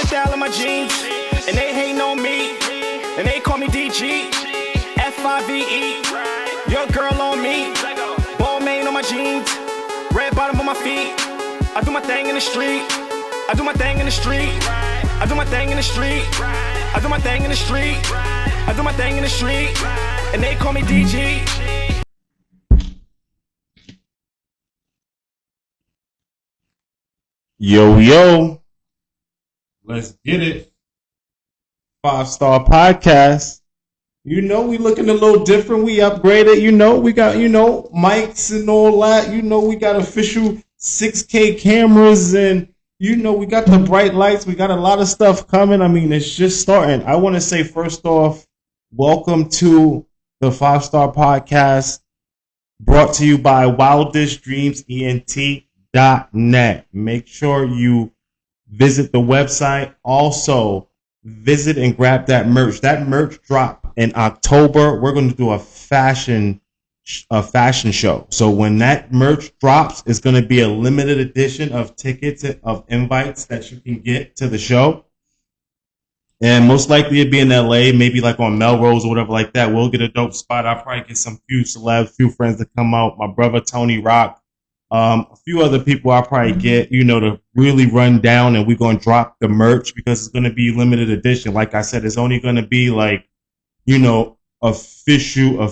style in my jeans, and they hating on me, and they call me DG, F-I-V-E, your girl on me, ball main on my jeans, red bottom on my feet, I do my thing in the street, I do my thing in the street, I do my thing in the street, I do my thing in the street, I do my thing in the street, and they call me DG. Yo, let's get it. 5-Star Podcast. You know, we looking a little different. We upgraded. You know, we got, mics and all that. You know, we got official 6K cameras and, we got the bright lights. We got a lot of stuff coming. I mean, it's just starting. I want to say, first off, welcome to the 5-Star Podcast brought to you by Wildest Dreams ENT.net. Make sure you visit the website. Also, visit and grab that merch. That merch drop in October. We're going to do a fashion show. So when that merch drops, it's going to be a limited edition of tickets, of invites that you can get to the show. And most likely it'd be in LA, maybe like on Melrose or whatever like that. We'll get a dope spot. I'll probably get some few celebs, few friends to come out. My brother Tony Rock. A few other people I'll probably get, to really run down, and we're going to drop the merch because it's going to be limited edition. Like I said, it's only going to be like, official,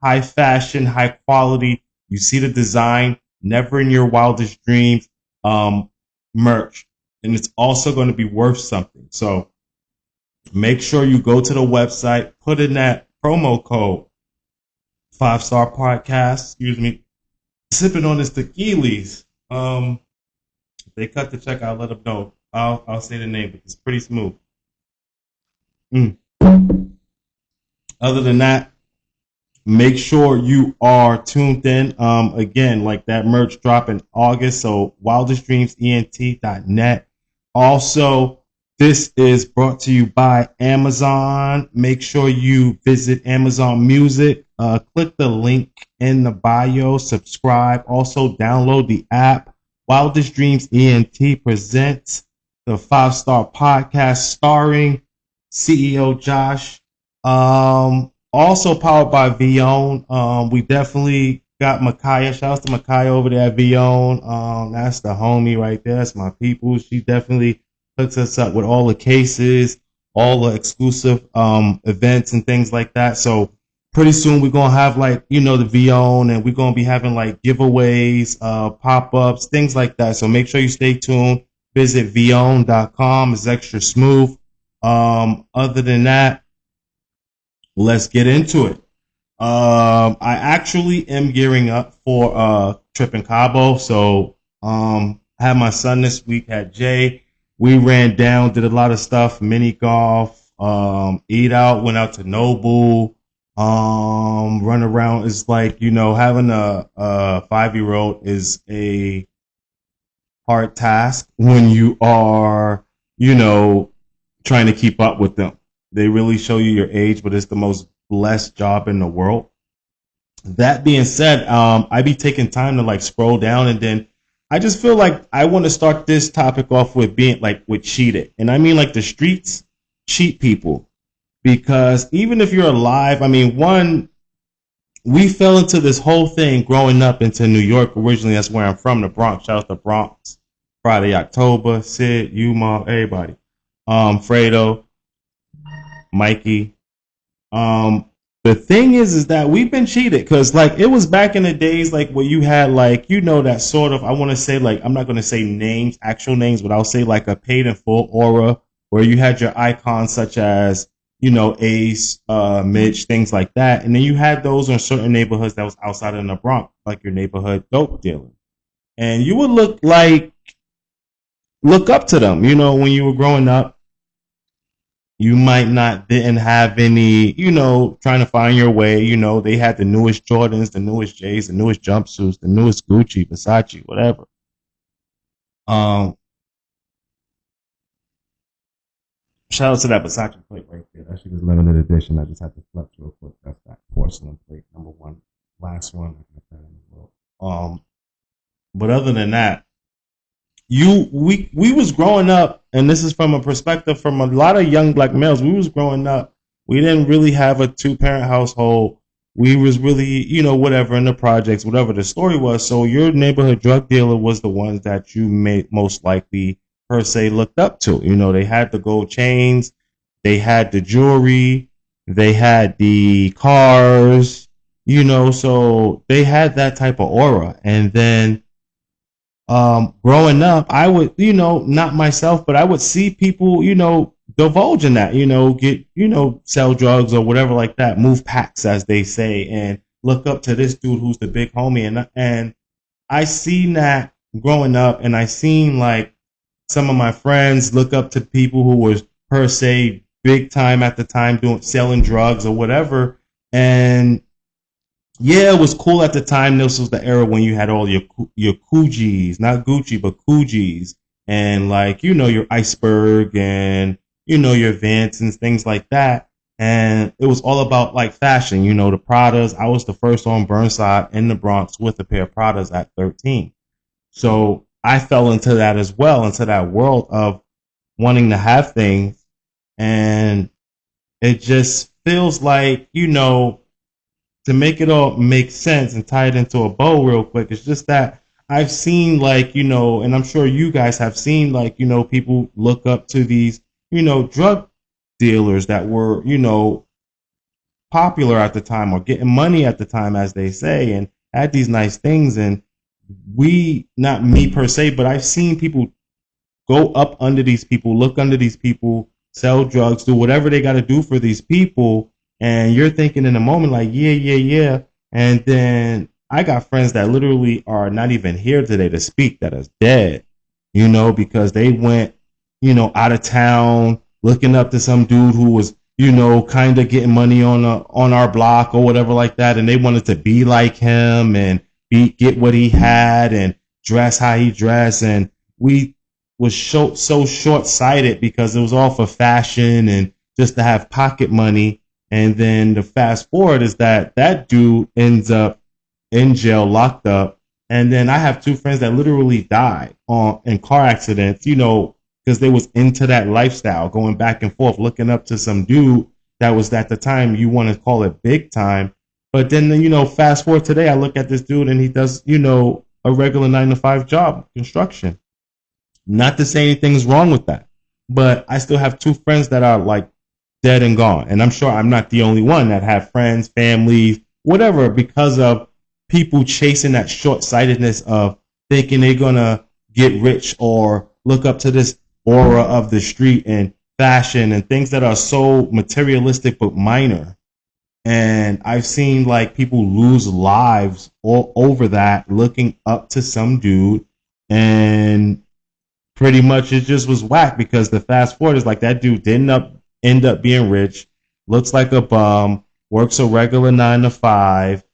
high fashion, high quality. You see the design, never in your wildest dreams, merch. And it's also going to be worth something. So make sure you go to the website, put in that promo code 5-Star Podcast, sipping on this tequilas. If they cut the check, I'll let them know. I'll say the name, but it's pretty smooth. Other than that, make sure you are tuned in. Again, like that merch drop in August. So wildestdreamsent.net. Also, this is brought to you by Amazon. Make sure you visit Amazon Music. Click the link in the bio. Subscribe. Also, download the app. Wildest Dreams ENT presents the 5-Star Podcast starring CEO Josh. Also powered by Vion. We definitely got Micaiah. Shout out to Micaiah over there at Vion. That's the homie right there. That's my people. She definitely hooks us up with all the cases, all the exclusive events and things like that. So pretty soon we're gonna have the Vion, and we're gonna be having giveaways, pop-ups, things like that. So make sure you stay tuned. Visit vion.com. It's extra smooth. Other than that, let's get into it. I actually am gearing up for a trip in Cabo. So I had my son this week, had Jay. We ran down, did a lot of stuff, mini golf, eat out, went out to Noble, run around. It's like, having a 5-year-old is a hard task when you are, trying to keep up with them. They really show you your age, but it's the most blessed job in the world. That being said, I be taking time to scroll down, and then I just feel like I want to start this topic off with being with cheated. And I mean the streets cheat people, because even if you're alive, we fell into this whole thing growing up into New York. Originally, that's where I'm from, the Bronx. Shout out to Bronx. Friday, October, Sid, you, Mom, everybody. Fredo, Mikey. The thing is that we've been cheated, because it was back in the days where you had that sort of, I want to say I'm not going to say names, actual names, but I'll say a paid in full aura, where you had your icons such as Ace, Mitch, things like that, and then you had those in certain neighborhoods that was outside of the Bronx, like your neighborhood dope dealer, and you would look up to them, when you were growing up. You might didn't have any, trying to find your way. They had the newest Jordans, the newest J's, the newest jumpsuits, the newest Gucci, Versace, whatever. Shout out to that Versace plate right there. That shit is limited edition. I just had to flex real quick. That's that porcelain plate, number one, last one. But other than that, we was growing up and this is from a perspective from a lot of young black males. We was growing up, we didn't really have a two-parent household. We was really, whatever in the projects, whatever the story was. So your neighborhood drug dealer was the ones that you may most likely per se looked up to. They had the gold chains, they had the jewelry, they had the cars, so they had that type of aura. And then growing up, I would, not myself, but I would see people, divulge in that, get, sell drugs or whatever like that, move packs as they say, and look up to this dude who's the big homie. And I seen that growing up, and I seen like some of my friends look up to people who was per se big time at the time selling drugs or whatever. And yeah, it was cool at the time. This was the era when you had all your Coogis, not Gucci, but Coogis, and like your Iceberg and your Vans and things like that. And it was all about like fashion, the Pradas. I was the first on Burnside in the Bronx with a pair of Pradas at 13. So I fell into that as well, into that world of wanting to have things, and it just feels like to make it all make sense and tie it into a bow real quick. It's just that I've seen like, and I'm sure you guys have seen like, people look up to these, drug dealers that were, popular at the time or getting money at the time, as they say, and had these nice things. And not me per se, but I've seen people go up under these people, look under these people, sell drugs, do whatever they got to do for these people. And you're thinking in a moment like, yeah. And then I got friends that literally are not even here today to speak, that is dead, because they went, out of town looking up to some dude who was, kind of getting money on our block or whatever like that. And they wanted to be like him and get what he had and dress how he dressed. And we was so short-sighted because it was all for fashion and just to have pocket money. And then the fast forward is that dude ends up in jail, locked up. And then I have two friends that literally died in car accidents, because they was into that lifestyle, going back and forth, looking up to some dude that was at the time you want to call it big time. But then, fast forward today, I look at this dude and he does, a regular 9-to-5 job, construction. Not to say anything's wrong with that, but I still have two friends that are like dead and gone. And I'm sure I'm not the only one that have friends, families, whatever, because of people chasing that short-sightedness of thinking they're going to get rich or look up to this aura of the street and fashion and things that are so materialistic but minor. And I've seen like people lose lives all over that, looking up to some dude, and pretty much it just was whack, because the fast forward is like that dude didn't end up being rich, looks like a bum, works a regular 9-to-5,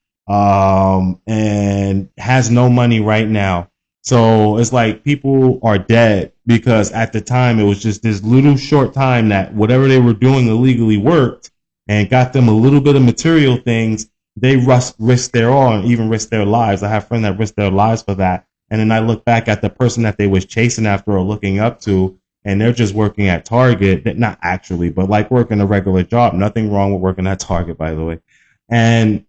and has no money right now. So it's like people are dead because at the time it was just this little short time that whatever they were doing illegally worked and got them a little bit of material things. They risked their all and even risked their lives. I have friends that risked their lives for that. And then I look back at the person that they was chasing after or looking up to, and they're just working at Target, not actually, but like working a regular job. Nothing wrong with working at Target, by the way. And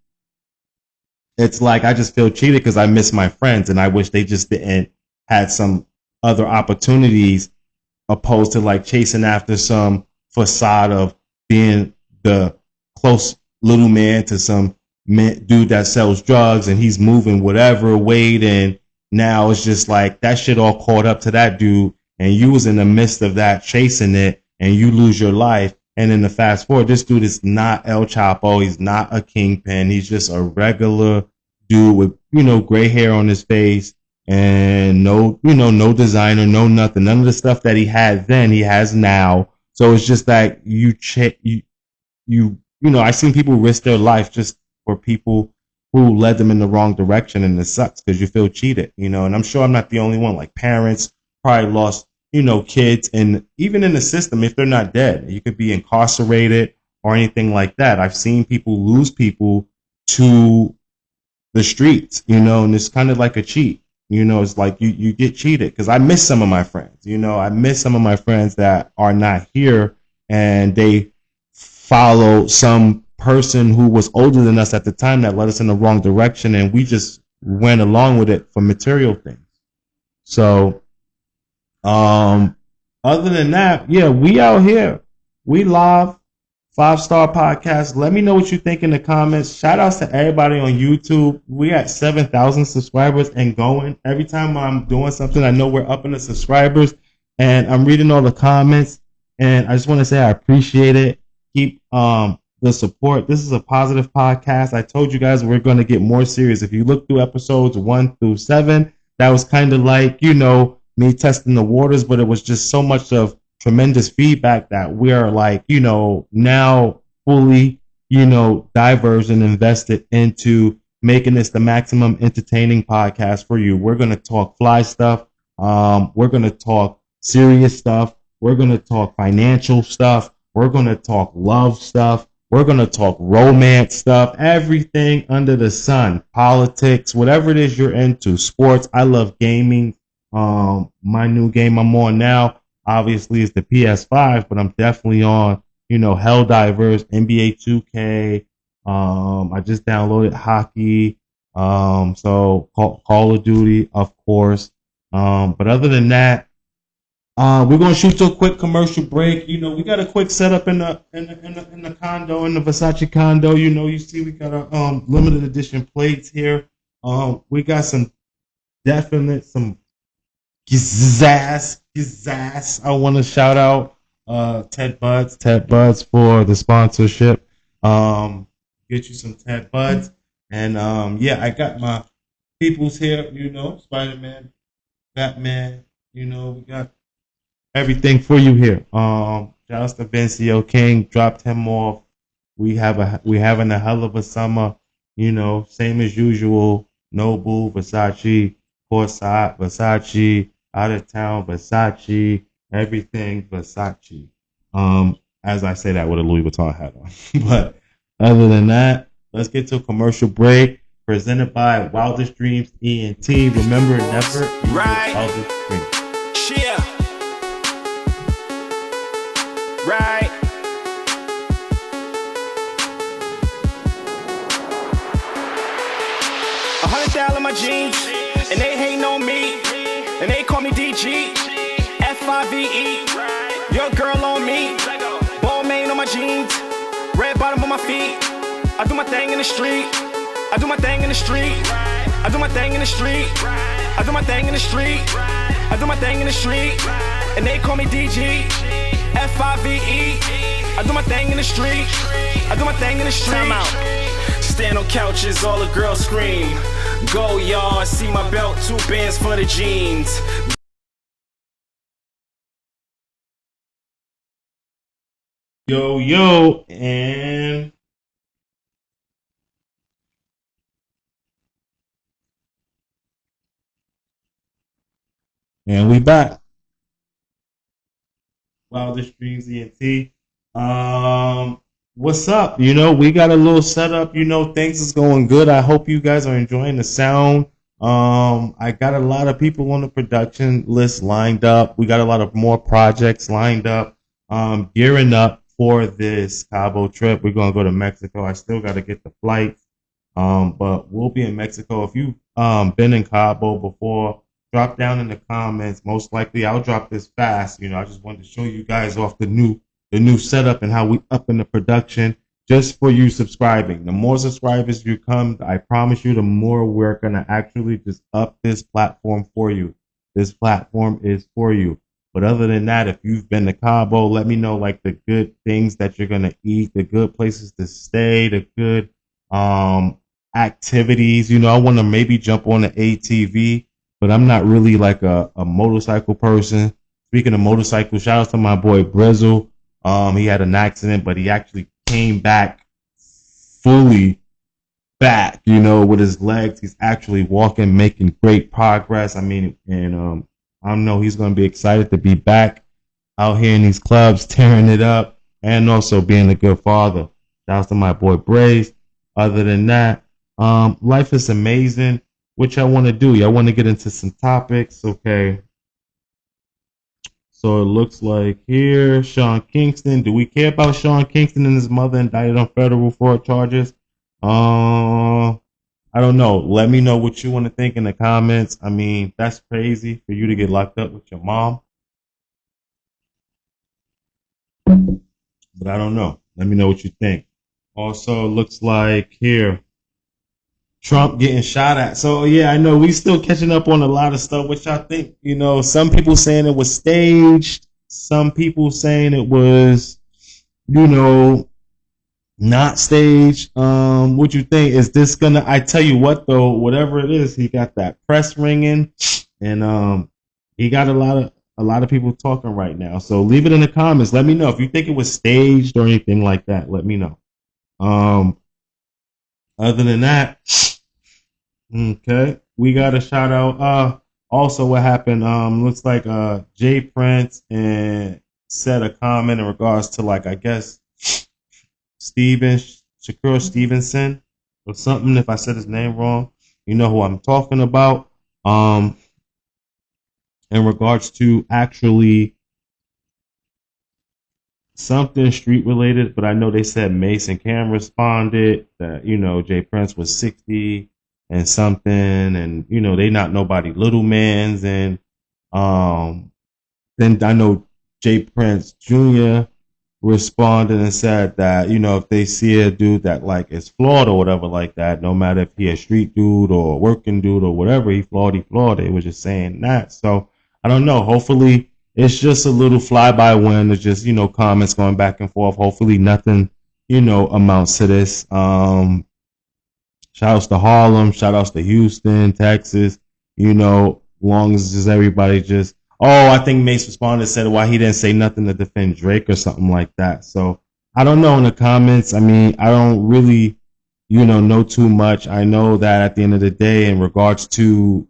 it's like I just feel cheated because I miss my friends, and I wish they just didn't had some other opportunities opposed to like chasing after some facade of being the close little man to some dude that sells drugs and he's moving whatever weight, and now it's just like that shit all caught up to that dude, and you was in the midst of that chasing it, and you lose your life. And in the fast forward, this dude is not El Chapo. He's not a kingpin. He's just a regular dude with, gray hair on his face and no designer, no nothing. None of the stuff that he had then, he has now. So it's just that I seen people risk their life just for people who led them in the wrong direction. And it sucks because you feel cheated, and I'm sure I'm not the only one. Like parents probably lost, kids, and even in the system, if they're not dead, you could be incarcerated or anything like that. I've seen people lose people to the streets, and it's kind of like a cheat. You know, it's like you get cheated because I miss some of my friends. You know, I miss some of my friends that are not here and they follow some person who was older than us at the time that led us in the wrong direction, and we just went along with it for material things. So, other than that, yeah, we out here. We live. 5-star podcast. Let me know what you think in the comments. Shout outs to everybody on YouTube. We at 7,000 subscribers and going. Every time I'm doing something, I know we're up in the subscribers, and I'm reading all the comments. And I just want to say I appreciate it. Keep the support. This is a positive podcast. I told you guys we're going to get more serious. If you look through episodes 1 through 7, that was kind of like, you know, me testing the waters, but it was just so much of tremendous feedback that we're like, you know, now fully, you know, diverse and invested into making this the maximum entertaining podcast for you. We're going to talk fly stuff. We're going to talk serious stuff. We're going to talk financial stuff. We're going to talk love stuff. We're going to talk romance stuff, everything under the sun, politics, whatever it is you're into, sports. I love gaming. My new game I'm on now, obviously, is the PS5, but I'm definitely on, you know, Helldivers, NBA 2K. I just downloaded hockey. So Call of Duty, of course. But other than that, we're gonna shoot to a quick commercial break. You know, we got a quick setup in the condo, in the Versace condo. You know, you see we got a limited edition plates here. We got some Gizass. I want to shout out Ted Buds for the sponsorship. Get you some Ted Buds. And yeah, I got my peoples here, you know, Spider-Man, Batman, you know, we got everything for you here. Shout out to Vencio King, dropped him off. We having a hell of a summer, you know, same as usual. Nobu, Versace, Courtside, Versace, out of town, Versace, everything Versace. As I say that with a Louis Vuitton hat on. But other than that, let's get to a commercial break presented by Wildest Dreams ENT. Remember, never eat Right. Wildest Dreams. Yeah. Right. $100 in my jeans, and they hating on me, and they call me DG, FIVE. Your girl on me, ball main on my jeans, red bottom on my feet. I do my thing in the street. I do my thing in the street. I do my thing in the street. I do my thing in the street. I do my thing in the street. And they call me DG, FIVE. I do my thing in the street. I do my thing in the street. Time out. Stand on couches, all the girls scream. Go y'all, see my belt, 2 bands for the jeans. Yo, and we back. Wildest Dreams ENT. What's up? You know, we got a little setup. You know, things is going good. I hope you guys are enjoying the sound. I got a lot of people on the production list lined up. We got a lot of more projects lined up. Gearing up for this Cabo trip. We're gonna go to Mexico. I still got to get the flights. But we'll be in Mexico. If you've been in Cabo before, drop down in the comments. Most likely, I'll drop this fast. You know, I just wanted to show you guys off the new setup and how we up in the production just for you subscribing. The more subscribers you come, I promise you, the more we're going to actually just up this platform for you. This platform is for you. But other than that, if you've been to Cabo, let me know like the good things that you're going to eat, the good places to stay, the good activities. You know, I want to maybe jump on an ATV, but I'm not really like a motorcycle person. Speaking of motorcycles, shout out to my boy Brizzle. He had an accident, but he actually came back fully back, you know, with his legs. He's actually walking, making great progress. I mean, and I know he's going to be excited to be back out here in these clubs, tearing it up, and also being a good father. Shout out to my boy Braze. Other than that, life is amazing. What y'all want to do? Y'all want to get into some topics? Okay. So it looks like here, Sean Kingston. Do we care about Sean Kingston and his mother indicted on federal fraud charges? I don't know. Let me know what you want to think in the comments. I mean, that's crazy for you to get locked up with your mom. But I don't know. Let me know what you think. Also, it looks like here, Trump getting shot at. So yeah, I know we still catching up on a lot of stuff, which I think, some people saying it was staged, some people saying it was, you know, not staged. What you think? Is this gonna? I tell you what though, whatever it is, he got that press ringing, and he got a lot of people talking right now. So leave it in the comments. Let me know if you think it was staged or anything like that. Let me know. Um, Other than that, okay, we got a shout out. Also what happened? Looks like Jay Prince and said a comment in regards to, like, I guess Shakur Stevenson or something. If I said his name wrong, you know who I'm talking about. In regards to actually something street related, but I know they said Mason Cam responded that, Jay Prince was 60 and something, and they not nobody little mans, and then I know Jay Prince Jr. responded and said that, if they see a dude that, like, is flawed or whatever like that, no matter if he a street dude or a working dude or whatever, he flawed. They were just saying that. So I don't know. Hopefully it's just a little fly by when it's just, comments going back and forth. Hopefully nothing, amounts to this. Shout outs to Harlem, shout outs to Houston, Texas, long as just everybody just, oh, I think Mace responded, said why he didn't say nothing to defend Drake or something like that. So I don't know in the comments. I mean, I don't really, know too much. I know that at the end of the day, in regards to,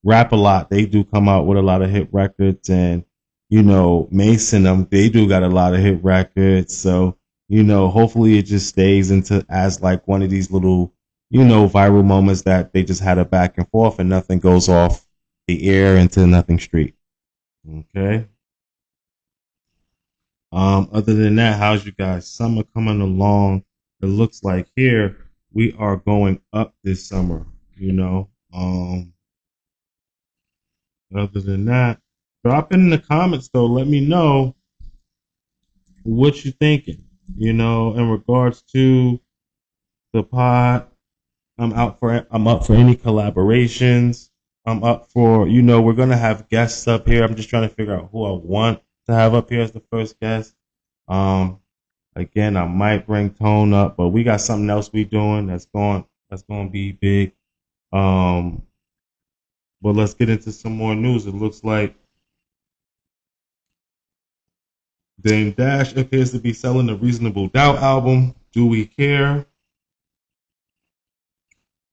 Rap a Lot, they do come out with a lot of hit records, and, Mace and them, they do got a lot of hit records. So, hopefully it just stays into as like one of these little, viral moments that they just had a back and forth and nothing goes off the air into nothing street. Okay. Other than that, how's you guys? Summer coming along. It looks like here we are going up this summer, Other than that, drop it in the comments though. Let me know what you thinking, in regards to the pod. I'm up for any collaborations. I'm up for, we're gonna have guests up here. I'm just trying to figure out who I want to have up here as the first guest. Again, I might bring Tone up, but we got something else we doing that's going to be big. But let's get into some more news. It looks like Dame Dash appears to be selling the Reasonable Doubt album. Do we care?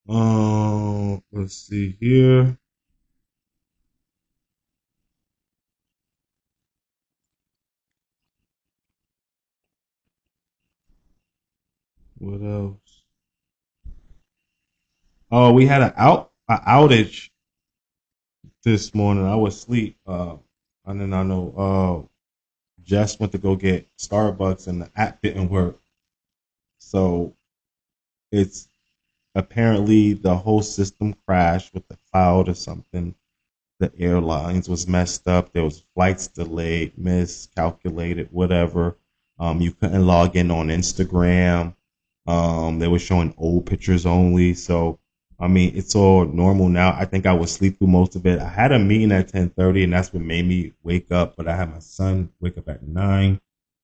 Let's see here. What else? Oh, we had an outage this morning. I was asleep. And then I know Jess went to go get Starbucks and the app didn't work. So it's apparently the whole system crashed with the cloud or something. The airlines was messed up. There was flights delayed, miscalculated, whatever. You couldn't log in on Instagram. They were showing old pictures only. So I mean, it's all normal now. I think I would sleep through most of it. I had a meeting at 10:30, and that's what made me wake up. But I had my son wake up at 9.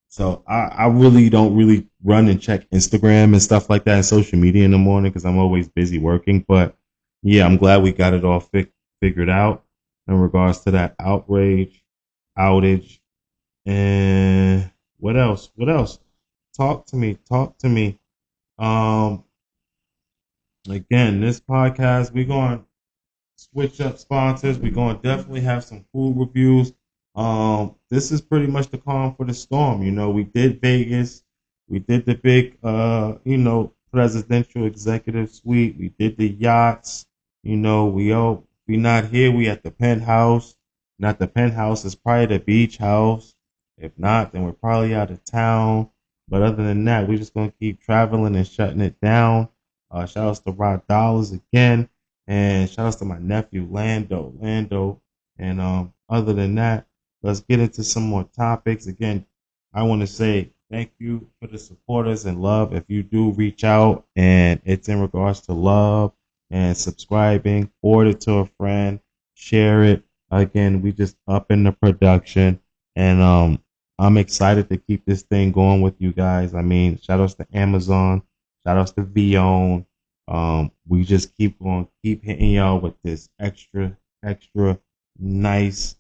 So I really don't really run and check Instagram and stuff like that and social media in the morning because I'm always busy working. But yeah, I'm glad we got it all figured out in regards to that outage. And what else? What else? Talk to me. Talk to me. Um, Again, this podcast, we're going to switch up sponsors. We're going to definitely have some food reviews. This is pretty much the calm for the storm. We did Vegas. We did the big, presidential executive suite. We did the yachts. We not here. We at the penthouse. Not the penthouse. It's probably the beach house. If not, then we're probably out of town. But other than that, we're just gonna keep traveling and shutting it down. Shout outs to Rod Dollars again, and shout outs to my nephew Lando. And other than that, let's get into some more topics. Again, I want to say thank you for the supporters and love. If you do reach out and it's in regards to love and subscribing, forward it to a friend, share it. Again, we just up in the production, and I'm excited to keep this thing going with you guys. I mean, shout outs to Amazon, shout outs to Vion. We just keep going, keep hitting y'all with this extra nice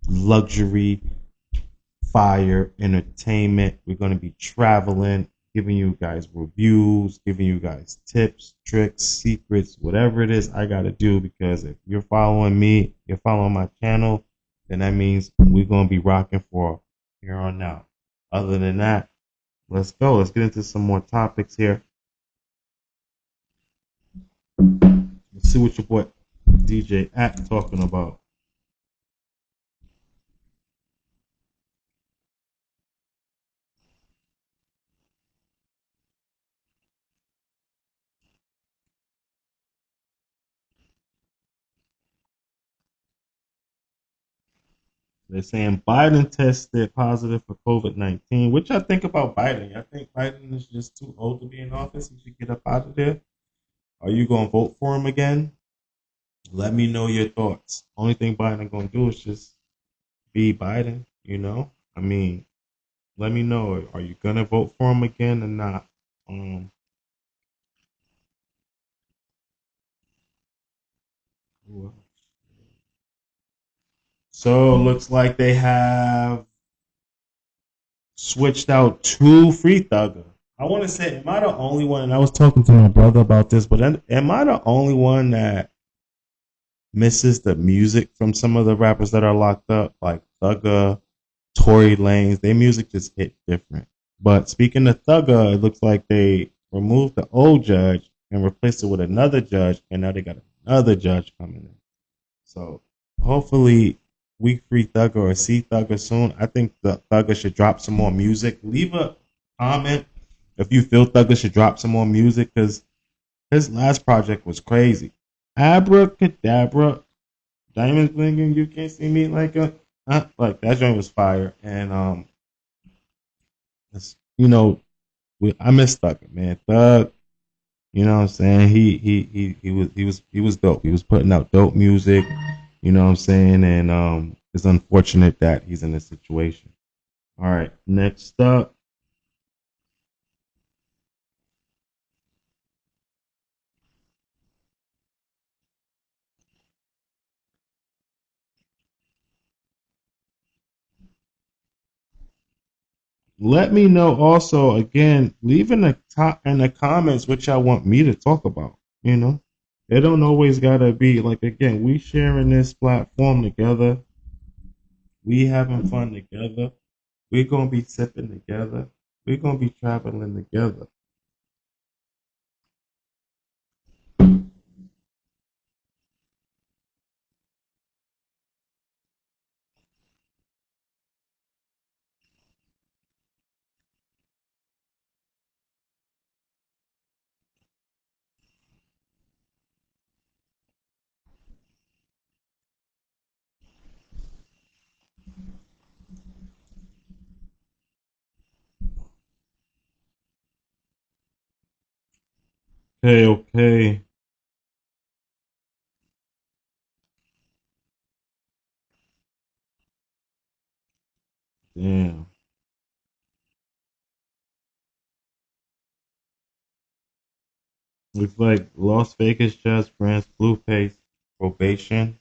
luxury fire entertainment. We're going to be traveling, giving you guys reviews, giving you guys tips, tricks, secrets, whatever it is I got to do. Because if you're following me, you're following my channel, then that means we're going to be rocking for here on out. Other than that, let's go. Let's get into some more topics here. Let's see what your boy DJ Act talking about. They're saying Biden tested positive for COVID-19. Which I think about Biden. I think Biden is just too old to be in office. He should get up out of there. Are you going to vote for him again? Let me know your thoughts. Only thing Biden going to do is just be Biden. I mean, let me know. Are you going to vote for him again or not? Um, so it looks like they have switched out two Free Thugger. I want to say, am I the only one? And I was talking to my brother about this, but am I the only one that misses the music from some of the rappers that are locked up, like Thugger, Tory Lanez? Their music just hit different. But speaking of Thugger, it looks like they removed the old judge and replaced it with another judge, and now they got another judge coming in. So hopefully we free Thugger or see Thugger soon. I think the Thugger should drop some more music. Leave a comment if you feel Thugger should drop some more music, because his last project was crazy. Abracadabra, diamonds blinking, you can't see me like that joint was fire. And it's, I miss Thugger, man. Thug, you know what I'm saying? He was dope. He was putting out dope music. You know what I'm saying? And it's unfortunate that he's in this situation. All right, next up. Let me know also again. Leave in the top in the comments what y'all want me to talk about. It don't always gotta be like, again. We sharing this platform together. We having fun together. We're gonna be sipping together. We're gonna be traveling together. Okay, okay. Damn. Looks like Las Vegas judge grants Blueface probation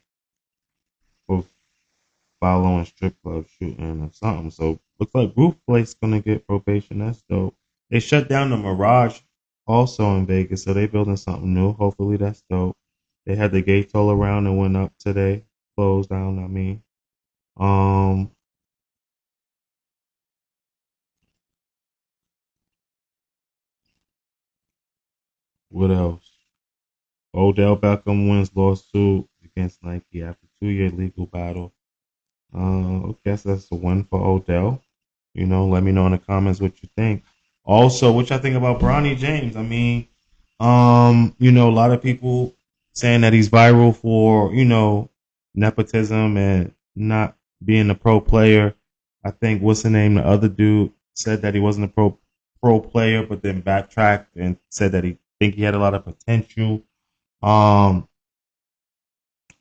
for following strip club shooting or something. So looks like Blueface gonna get probation. That's dope. They shut down the Mirage also in Vegas, so they building something new. Hopefully that's dope. They had the gates all around and went up today. Closed down, I mean. Um, what else? Odell Beckham wins lawsuit against Nike after 2-year legal battle. I guess that's a win for Odell. Let me know in the comments what you think. Also, what y'all think about Bronny James? I mean, a lot of people saying that he's viral for, nepotism and not being a pro player. I think what's the name? The other dude said that he wasn't a pro player, but then backtracked and said that he think he had a lot of potential. Um,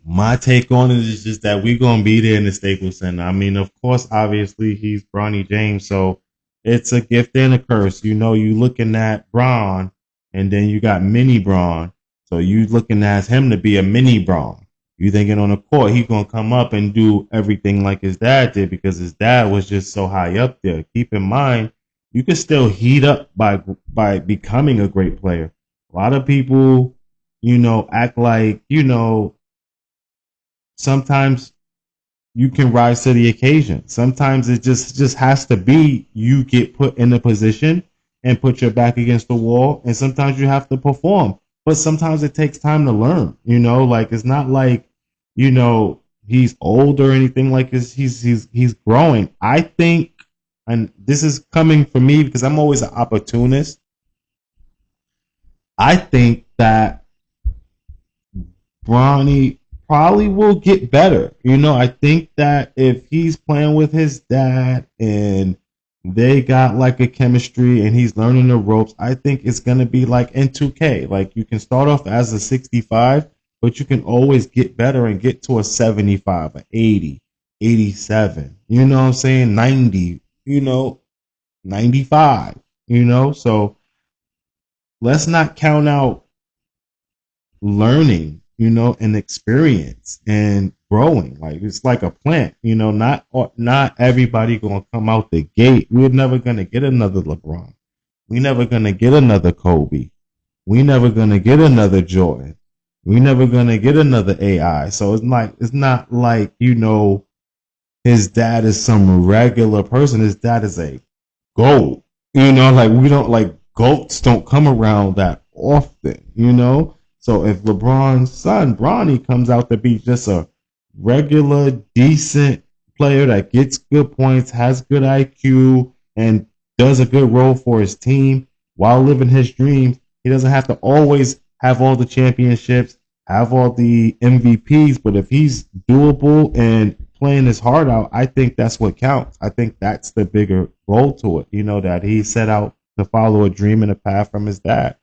my take on it is just that we're gonna be there in the Staples Center. I mean, of course, obviously he's Bronny James, so it's a gift and a curse. You looking at Bron, and then you got Mini Bron, so you looking at him to be a Mini Bron. You thinking on the court he's gonna come up and do everything like his dad did because his dad was just so high up there. Keep in mind, you can still heat up by becoming a great player. A lot of people, act like sometimes you can rise to the occasion. Sometimes it just has to be you get put in a position and put your back against the wall, and sometimes you have to perform. But sometimes it takes time to learn. Like it's not like he's old or anything like this. He's growing. I think, and this is coming from me because I'm always an opportunist. I think that Bronny probably will get better. I think that if he's playing with his dad and they got like a chemistry and he's learning the ropes, I think it's going to be like in 2K. Like you can start off as a 65, but you can always get better and get to a 75, a 80, 87. You know what I'm saying? 90, 95, So let's not count out learning, and experience and growing. Like it's like a plant, not everybody gonna come out the gate. We're never gonna get another LeBron. We're never gonna get another Kobe. We're never gonna get another Jordan. We're never gonna get another AI. So it's not like, his dad is some regular person. His dad is a GOAT. Like we don't like goats don't come around that often. So if LeBron's son, Bronny, comes out to be just a regular, decent player that gets good points, has good IQ, and does a good role for his team while living his dreams, he doesn't have to always have all the championships, have all the MVPs. But if he's doable and playing his heart out, I think that's what counts. I think that's the bigger goal to it, that he set out to follow a dream and a path from his dad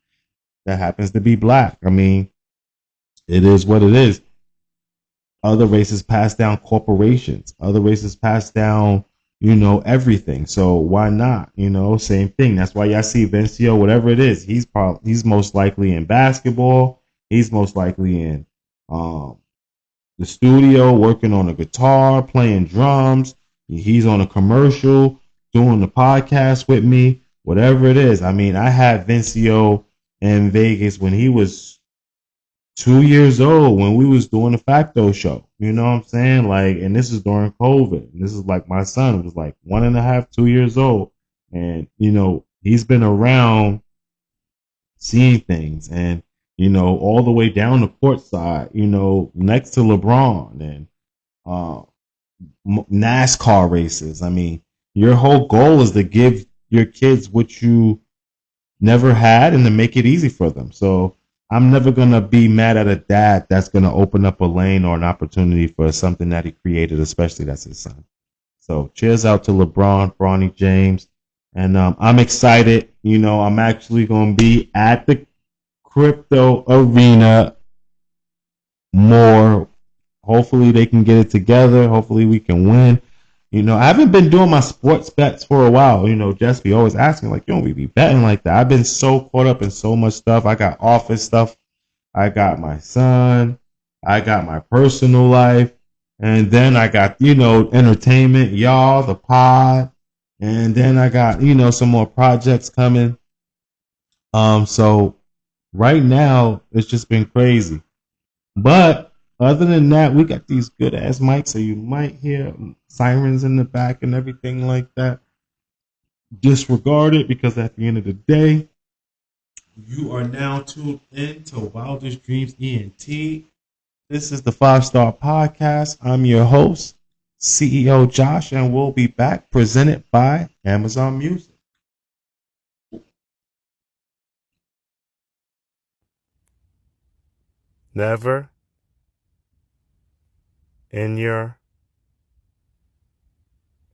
that happens to be black. I mean, it is what it is. Other races pass down corporations. Other races pass down, everything. So why not? Same thing. That's why y'all see Vincio, whatever it is, he's most likely in basketball. He's most likely in the studio working on a guitar, playing drums. He's on a commercial, doing the podcast with me, whatever it is. I mean, I had Vincio in Vegas when he was 2 years old, when we was doing the Facto show. You know what I'm saying? Like, and this is during COVID. And this is like my son was like 1.5, 2 years old. And, he's been around seeing things and, all the way down the court side, next to LeBron and NASCAR races. I mean, your whole goal is to give your kids what you never had and to make it easy for them. So I'm never going to be mad at a dad that's going to open up a lane or an opportunity for something that he created, especially that's his son. So cheers out to LeBron, Bronny James. And I'm excited. I'm actually going to be at the crypto arena more. Hopefully they can get it together. Hopefully we can win. I haven't been doing my sports bets for a while. Just be always asking, like, you don't be betting like that. I've been so caught up in so much stuff. I got office stuff. I got my son. I got my personal life. And then I got, entertainment, y'all, the pod. And then I got, some more projects coming. So right now, it's just been crazy. But other than that, we got these good ass mics, so you might hear sirens in the back and everything like that. Disregard it because at the end of the day, You are now tuned in to Wildest Dreams ENT. This is the 5 Star Podcast. I'm your host, CEO Josh, and we'll be back presented by Amazon Music. Never in your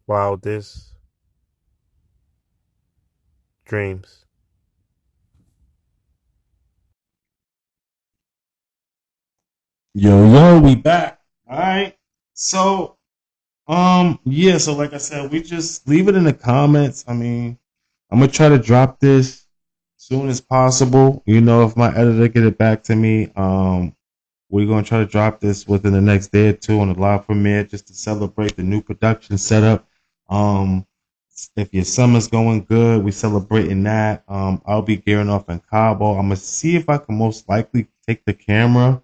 wildest dreams. Yo, we back. All right. So, yeah, so like I said, we just leave it in the comments. I mean, I'm gonna try to drop this soon as possible. You know, if my editor get it back to me, we're gonna try to drop this within the next day or two on the live premiere just to celebrate the new production setup. Um, if your summer's going good, we celebrating that. I'll be gearing off in Cabo. I'm gonna see if I can most likely take the camera.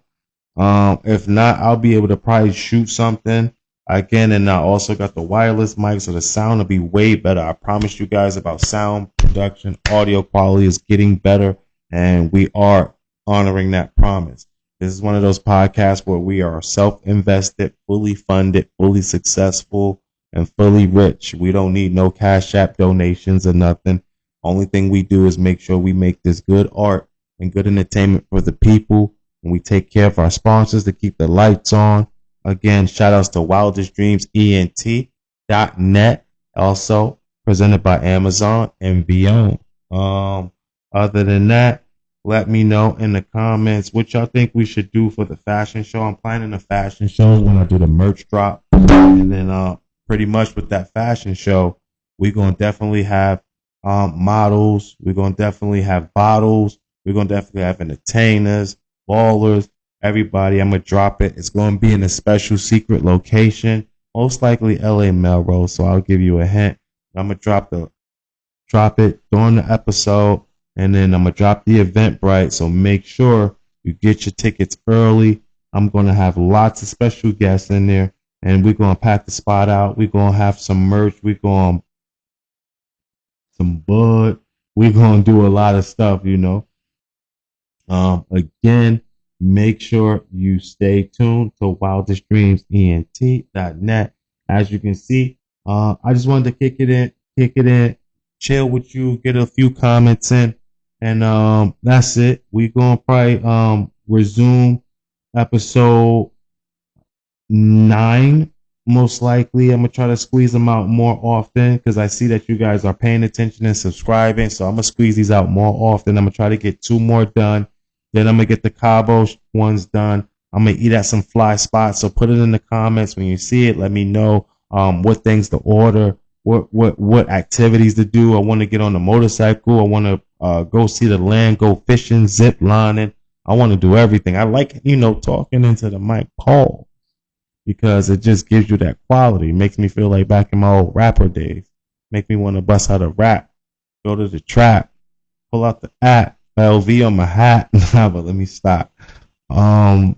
If not, I'll be able to probably shoot something again. And I also got the wireless mic, so the sound will be way better. I promise you guys about sound production, audio quality is getting better, and we are honoring that promise. This is one of those podcasts where we are self-invested, fully funded, fully successful, and fully rich. We don't need no Cash App donations or nothing. Only thing we do is make sure we make this good art and good entertainment for the people, and we take care of our sponsors to keep the lights on. Again, shout outs to Wildest Dreams ENT.net, also presented by Amazon and beyond. Other than that, let me know in the comments what y'all think we should do for the fashion show. I'm planning a fashion show when I do the merch drop. And then pretty much with that fashion show, we're going to definitely have models. We're going to definitely have bottles. We're going to definitely have entertainers, ballers, everybody. I'm going to drop it. It's going to be in a special secret location, most likely LA Melrose. So I'll give you a hint. I'm going to drop it during the episode. And then I'm going to drop the Eventbrite. So make sure you get your tickets early. I'm going to have lots of special guests in there. And we're going to pack the spot out. We're going to have some merch. We're going to some bud. We're going to do a lot of stuff, you know. Again, make sure you stay tuned to wildestdreamsent.net. As you can see, I just wanted to kick it in, chill with you, get a few comments in. And that's it. We're gonna probably resume episode 9 most likely. I'm gonna try to squeeze them out more often because I see that you guys are paying attention and subscribing. So I'm gonna squeeze these out more often. I'm gonna try to get 2 more done. Then I'm gonna get the Cabo ones done. I'm gonna eat at some fly spots. So put it in the comments when you see it. Let me know what things to order, what activities to do. I want to get on the motorcycle. I want to go see the land, go fishing, zip lining. I want to do everything. I like, talking into the mic, Paul, because it just gives you that quality. It makes me feel like back in my old rapper days. Make me want to bust out a rap, go to the trap, pull out the app, LV on my hat. Nah, but let me stop. But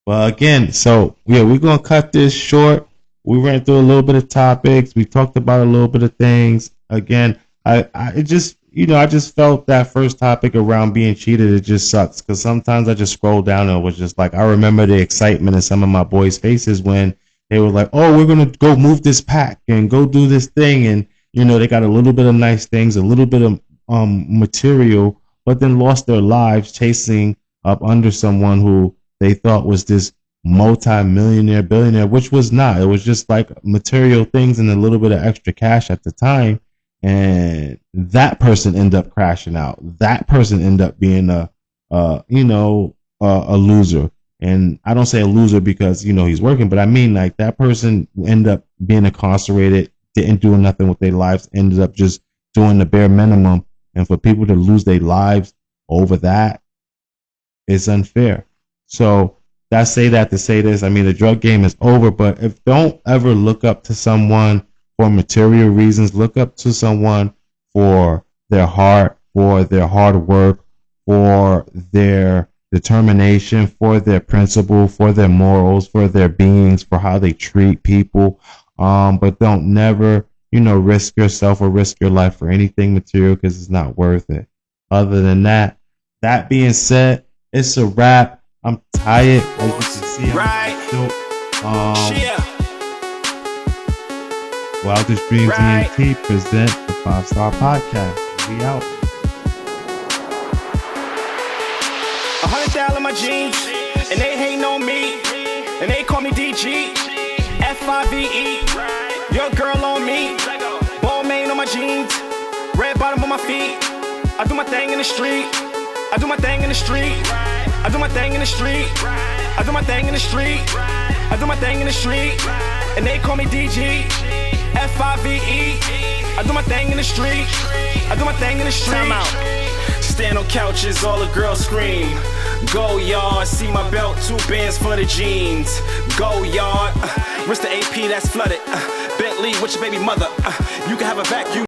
again, so yeah, we're gonna cut this short. We ran through a little bit of topics. We talked about a little bit of things. Again, I just I just felt that first topic around being cheated. It just sucks because sometimes I just scroll down and it was just like I remember the excitement in some of my boys' faces when they were like, "Oh, we're gonna go move this pack and go do this thing," and they got a little bit of nice things, a little bit of material, but then lost their lives chasing up under someone who they thought was this multi-millionaire, billionaire, which was not. It was just like material things and a little bit of extra cash at the time. And that person ended up crashing out. That person ended up being a loser. And I don't say a loser because, he's working, but I mean like that person ended up being incarcerated, didn't do nothing with their lives, ended up just doing the bare minimum. And for people to lose their lives over that is unfair. So I say that to say this. I mean, the drug game is over, but if don't ever look up to someone for material reasons. Look up to someone for their heart, for their hard work, for their determination, for their principle, for their morals, for their beings, for how they treat people. But don't never, risk yourself or risk your life for anything material because it's not worth it. Other than that being said, it's a wrap. I'm tired, as you can see. Right. Yeah. Wildest Dreams Right. ENT present the 5-Star Podcast. We out. 100,000 in my jeans, and they hating on me, and they call me DG, F-I-V-E, your girl on me, ball main on my jeans, red bottom on my feet, I do my thing in the street, I do my thing in the street, I do my thing in the street, I do my thing in the street, I do my thing in the street, and they call me DG, F-I-V-E, I do my thing in the street, I do my thing in the street. Time out. Stand on couches, all the girls scream. Go yard, see my belt, 2 bands for the jeans. Go yard, wrist the AP that's flooded. Bentley with your baby mother. You can have a vacuum.